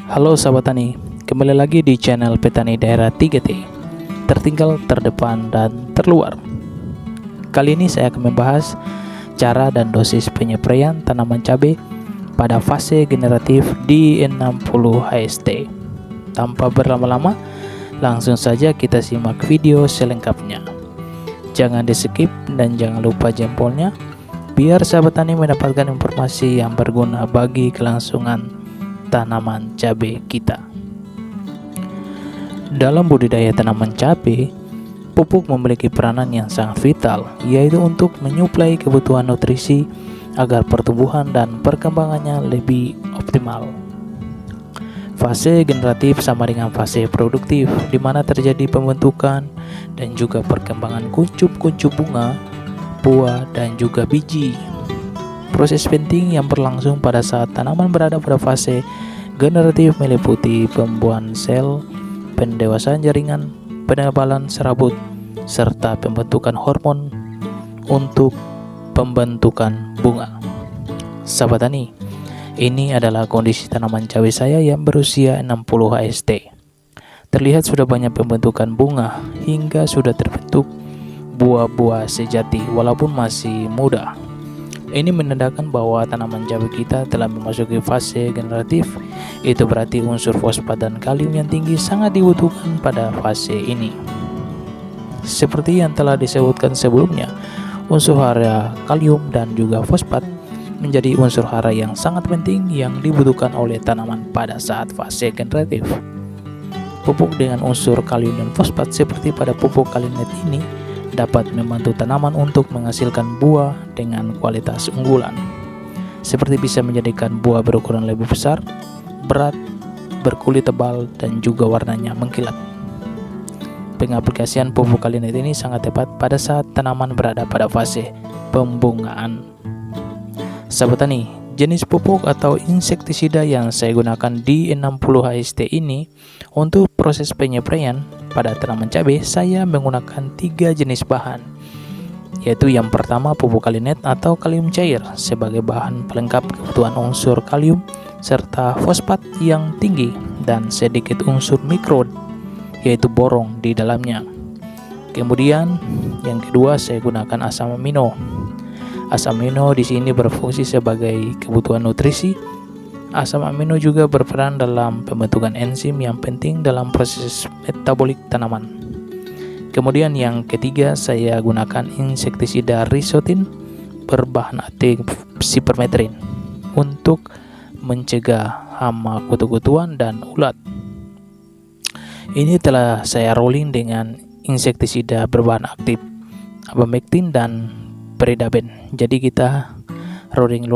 Halo sahabat tani, kembali lagi di channel Petani Daerah 3T, tertinggal, terdepan, dan terluar. Kali ini saya akan membahas cara dan dosis penyepraian tanaman cabai pada fase generatif di 60 HST. Tanpa berlama-lama, langsung saja kita simak video selengkapnya. Jangan di skip dan jangan lupa jempolnya, biar sahabat tani mendapatkan informasi yang berguna bagi kelangsungan tanaman cabai kita. Dalam budidaya tanaman cabai, pupuk memiliki peranan yang sangat vital, yaitu untuk menyuplai kebutuhan nutrisi agar pertumbuhan dan perkembangannya lebih optimal. Fase generatif sama dengan fase produktif, di mana terjadi pembentukan dan juga perkembangan kuncup-kuncup bunga, buah, dan juga biji. Proses penting yang berlangsung pada saat tanaman berada pada fase generatif meliputi pembuahan sel, pendewasaan jaringan, penebalan serabut, serta pembentukan hormon untuk pembentukan bunga. Sahabat tani, ini adalah kondisi tanaman cabai saya yang berusia 60 HST. Terlihat sudah banyak pembentukan bunga hingga sudah terbentuk buah-buah sejati walaupun masih muda. Ini menandakan bahwa tanaman cabai kita telah memasuki fase generatif. Itu berarti unsur fosfat dan kalium yang tinggi sangat dibutuhkan pada fase ini. Seperti yang telah disebutkan sebelumnya, unsur hara kalium dan juga fosfat menjadi unsur hara yang sangat penting yang dibutuhkan oleh tanaman pada saat fase generatif. Pupuk dengan unsur kalium dan fosfat seperti pada pupuk kalinet ini dapat membantu tanaman untuk menghasilkan buah dengan kualitas unggulan, seperti bisa menjadikan buah berukuran lebih besar, berat, berkulit tebal, dan juga warnanya mengkilat. Pengaplikasian pupuk kalinet ini sangat tepat pada saat tanaman berada pada fase pembungaan. Sahabat tani, jenis pupuk atau insektisida yang saya gunakan di 60 HST ini untuk proses penyepraian pada tanaman cabai, saya menggunakan 3 jenis bahan, yaitu yang pertama pupuk kalinet atau kalium cair sebagai bahan pelengkap kebutuhan unsur kalium serta fosfat yang tinggi dan sedikit unsur mikro yaitu borong di dalamnya. Kemudian yang kedua saya gunakan asam amino. Asam amino di sini berfungsi sebagai kebutuhan nutrisi. Asam amino juga berperan dalam pembentukan enzim yang penting dalam proses metabolik tanaman. Kemudian yang ketiga saya gunakan insektisida Risotin berbahan aktif sipermetrin untuk mencegah hama kutu-kutuan dan ulat. Ini telah saya rolling dengan insektisida berbahan aktif abamectin dan Peridaben. Jadi kita rolling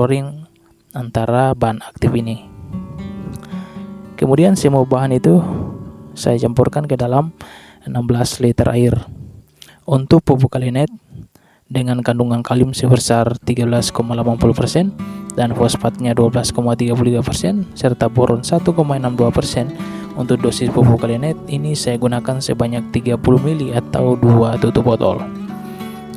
antara bahan aktif ini. Kemudian semua bahan itu saya campurkan ke dalam 16 liter air. Untuk pupuk kalinet dengan kandungan kalium sebesar 13,80% dan fosfatnya 12,33% serta boron 1,62%. Untuk dosis pupuk kalinet ini saya gunakan sebanyak 30 ml atau 2 tutup botol.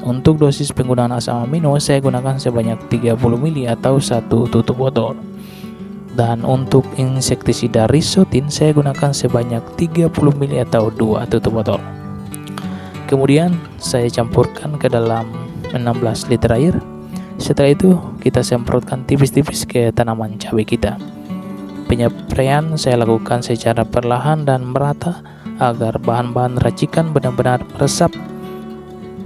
Untuk dosis penggunaan asam amino saya gunakan sebanyak 30 ml atau 1 tutup botol. Dan untuk insektisida Risotin saya gunakan sebanyak 30 ml atau 2 tutup botol. Kemudian saya campurkan ke dalam 16 liter air. Setelah itu kita semprotkan tipis-tipis ke tanaman cabai kita. Penyepraian saya lakukan secara perlahan dan merata agar bahan-bahan racikan benar-benar meresap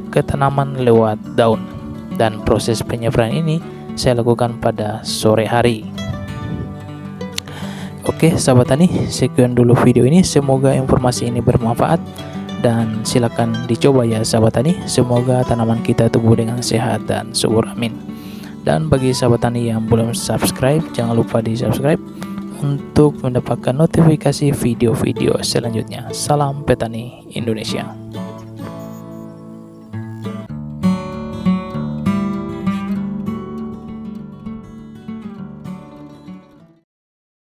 ke tanaman lewat daun. Dan proses penyepraian ini saya lakukan pada sore hari. Oke sahabat tani, sekian dulu video ini. Semoga informasi ini bermanfaat dan silakan dicoba ya sahabat tani. Semoga tanaman kita tumbuh dengan sehat dan subur, amin. Dan bagi sahabat tani yang belum subscribe, jangan lupa di subscribe untuk mendapatkan notifikasi video-video selanjutnya. Salam petani Indonesia.